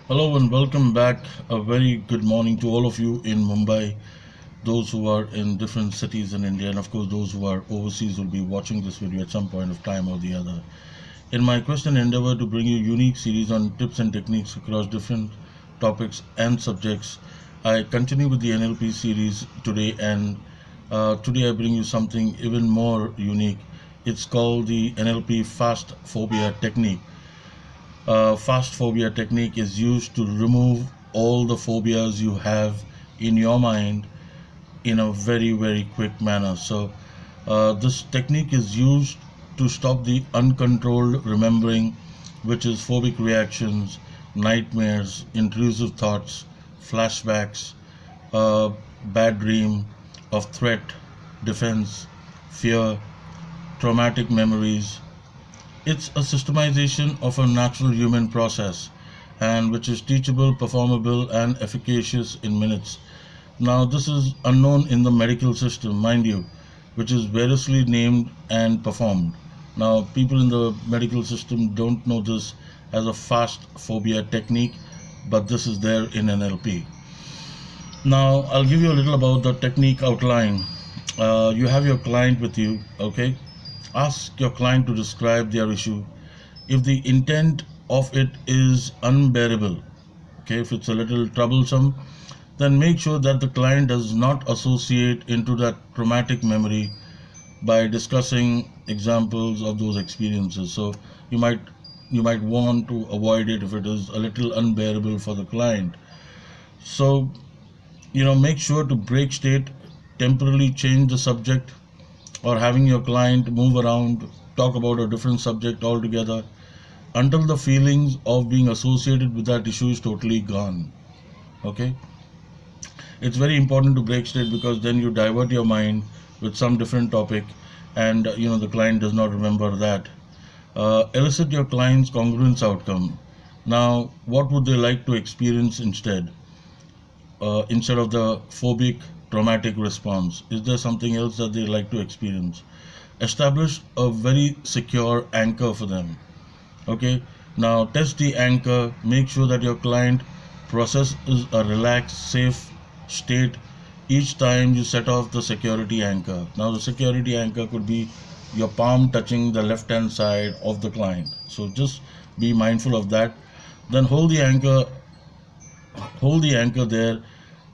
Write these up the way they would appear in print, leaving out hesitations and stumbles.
Hello and welcome back. A very good morning to all of you in Mumbai, those who are in different cities in India, and of course, those who are overseas will be watching this video at some point of time or the other. In my quest and endeavor to bring you unique series on tips and techniques across different topics and subjects, I continue with the NLP series today, and today I bring you something even more unique. It's called the NLP Fast Phobia technique. Fast phobia technique is used to remove all the phobias you have in your mind in a very quick manner. This technique is used to stop the uncontrolled remembering, which is phobic reactions, nightmares, intrusive thoughts, flashbacks, a bad dream of threat, defense, fear, traumatic memories. It's a systemization of a natural human process, and which is teachable, performable, and efficacious in minutes. Now, this is unknown in the medical system, mind you, which is variously named and performed. Now, people in the medical system don't know this as a fast phobia technique, but this is there in NLP. Now, I'll give you a little about the technique outline. You have your client with you, okay? Ask your client to describe their issue. If the intent of it is unbearable, okay, if it's a little troublesome, then make sure that the client does not associate into that traumatic memory by discussing examples of those experiences. So you might you might want to avoid it if it is a little unbearable for the client. So make sure to break state, temporarily change the subject, or having your client move around, talk about a different subject altogether until the feelings of being associated with that issue is totally gone. Okay, it's very important to break state because then you divert your mind with some different topic, and the client does not remember that. Elicit your client's congruence outcome. Now, what would they like to experience instead of the phobic traumatic response? Is there something else that they like to experience? Establish a very secure anchor for them. Okay, now test the anchor. Make sure that your client processes a relaxed, safe state each time you set off the security anchor. Now, the security anchor could be your palm touching the left hand side of the client. So just be mindful of that. Then hold the anchor there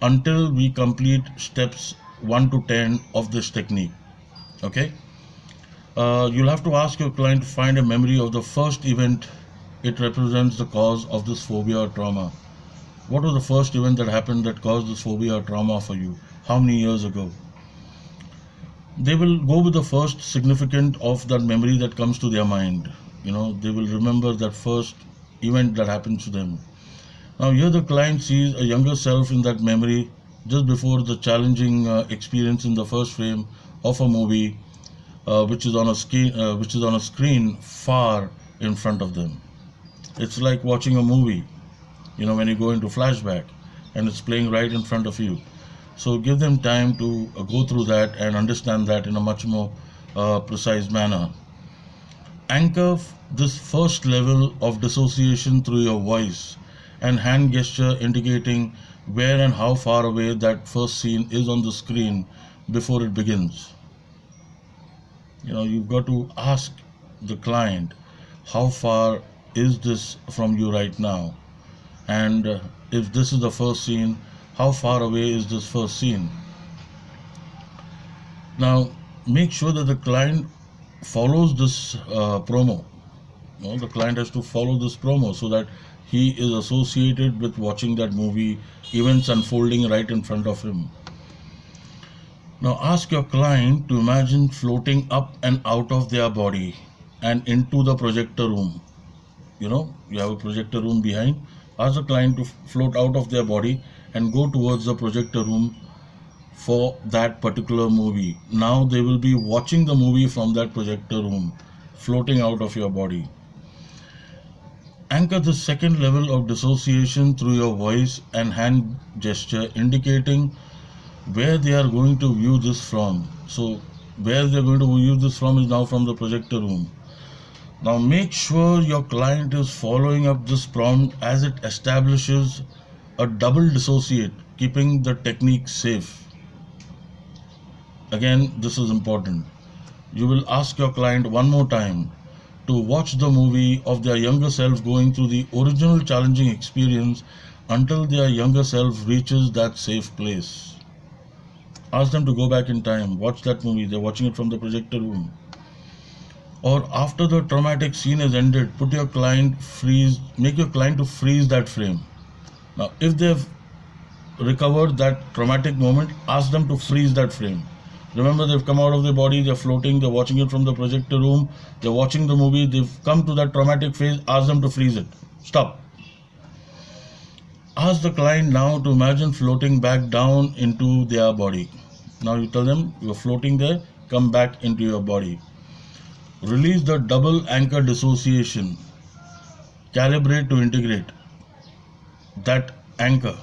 until we complete steps 1 to 10 of this technique. Okay, you'll have to ask your client to find a memory of the first event it represents the cause of this phobia or trauma. What was the first event that happened that caused this phobia or trauma for you? How many years ago? They will go with the first significant of that memory that comes to their mind. They will remember that first event that happens to them. Now, here the client sees a younger self in that memory just before the challenging experience in the first frame of a movie, which is on a screen far in front of them. It's like watching a movie. When you go into flashback and it's playing right in front of you. So give them time to go through that and understand that in a much more precise manner. Anchor this first level of dissociation through your voice and hand gesture indicating where and how far away that first scene is on the screen before it begins. You've got to ask the client, how far is this from you right now? And if this is the first scene, how far away is this first scene? Now, make sure that the client follows this promo. The client has to follow this promo so that he is associated with watching that movie, events unfolding right in front of him. Now, ask your client to imagine floating up and out of their body and into the projector room. You have a projector room behind. Ask the client to float out of their body and go towards the projector room for that particular movie. Now they will be watching the movie from that projector room, floating out of your body. Anchor the second level of dissociation through your voice and hand gesture, indicating where they are going to view this from. So, where they are going to view this from is now from the projector room. Now make sure your client is following up this prompt as it establishes a double dissociate, keeping the technique safe. Again, this is important. You will ask your client one more time to watch the movie of their younger self going through the original challenging experience until their younger self reaches that safe place. Ask them to go back in time, watch that movie, they're watching it from the projector room. Or after the traumatic scene is ended, make your client to freeze that frame. Now, if they've recovered that traumatic moment, ask them to freeze that frame. Remember, they've come out of their body, they're floating, they're watching it from the projector room, they're watching the movie, they've come to that traumatic phase, ask them to freeze it. Stop. Ask the client now to imagine floating back down into their body. Now you tell them, you're floating there, come back into your body. Release the double anchor dissociation. Calibrate to integrate that anchor.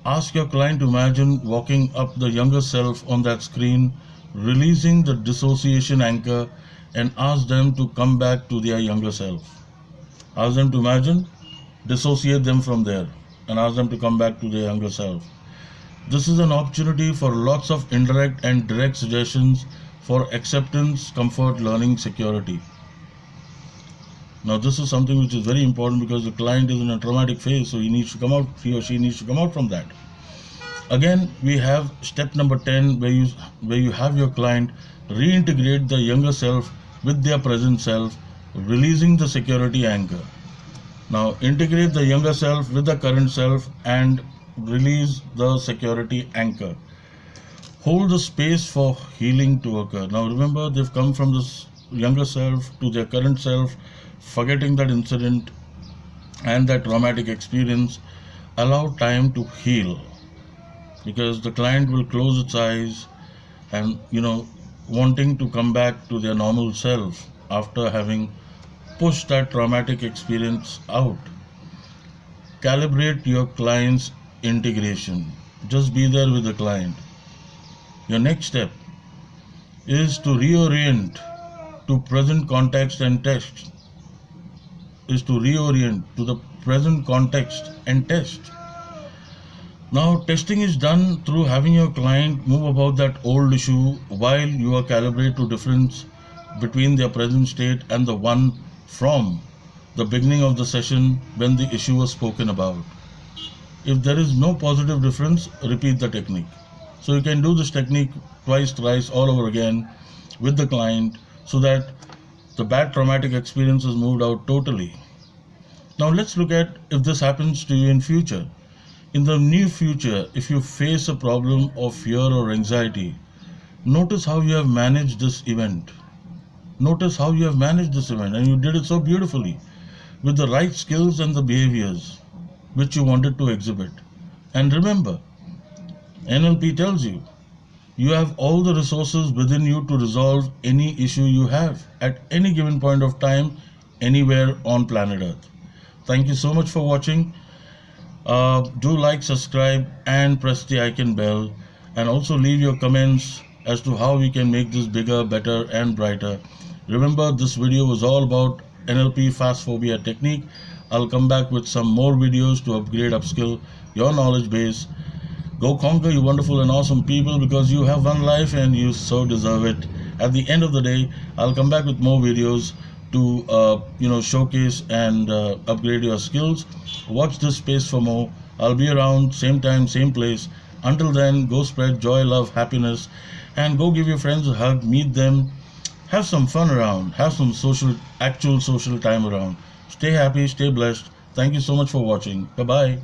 Ask your client to imagine walking up the younger self on that screen, releasing the dissociation anchor, and ask them to come back to their younger self. Ask them to imagine, dissociate them from there, and ask them to come back to their younger self. This is an opportunity for lots of indirect and direct suggestions for acceptance, comfort, learning, security. Now this is something which is very important because the client is in a traumatic phase, so he or she needs to come out from that. Again, we have step number 10 where you have your client reintegrate the younger self with their present self, releasing the security anchor. Now integrate the younger self with the current self and release the security anchor. Hold the space for healing to occur. Now remember, they've come from this younger self to their current self, forgetting that incident and that traumatic experience. Allow time to heal, because the client will close its eyes and wanting to come back to their normal self after having pushed that traumatic experience out. Calibrate your client's integration. Just be there with the client. Your next step is to reorient to present context and test. Now, testing is done through having your client move about that old issue while you are calibrate to difference between their present state and the one from the beginning of the session when the issue was spoken about. If there is no positive difference, repeat the technique. So you can do this technique twice, thrice, all over again with the client so that the bad traumatic experience is moved out totally. Now let's look at if this happens to you in future. In the near future, if you face a problem of fear or anxiety, notice how you have managed this event. And you did it so beautifully with the right skills and the behaviors which you wanted to exhibit. And remember, NLP tells you, you have all the resources within you to resolve any issue you have at any given point of time, anywhere on planet Earth. Thank you so much for watching. Do like, subscribe, and press the icon bell, and also leave your comments as to how we can make this bigger, better, and brighter. Remember, this video was all about NLP fast phobia technique. I'll come back with some more videos to upskill your knowledge base. Go conquer, you wonderful and awesome people, because you have one life and you so deserve it. At the end of the day, I'll come back with more videos to showcase and upgrade your skills. Watch this space for more. I'll be around, same time, same place. Until then, go spread joy, love, happiness, and go give your friends a hug, meet them, have some fun around, have some actual social time around. Stay happy, stay blessed. Thank you so much for watching. Bye-bye.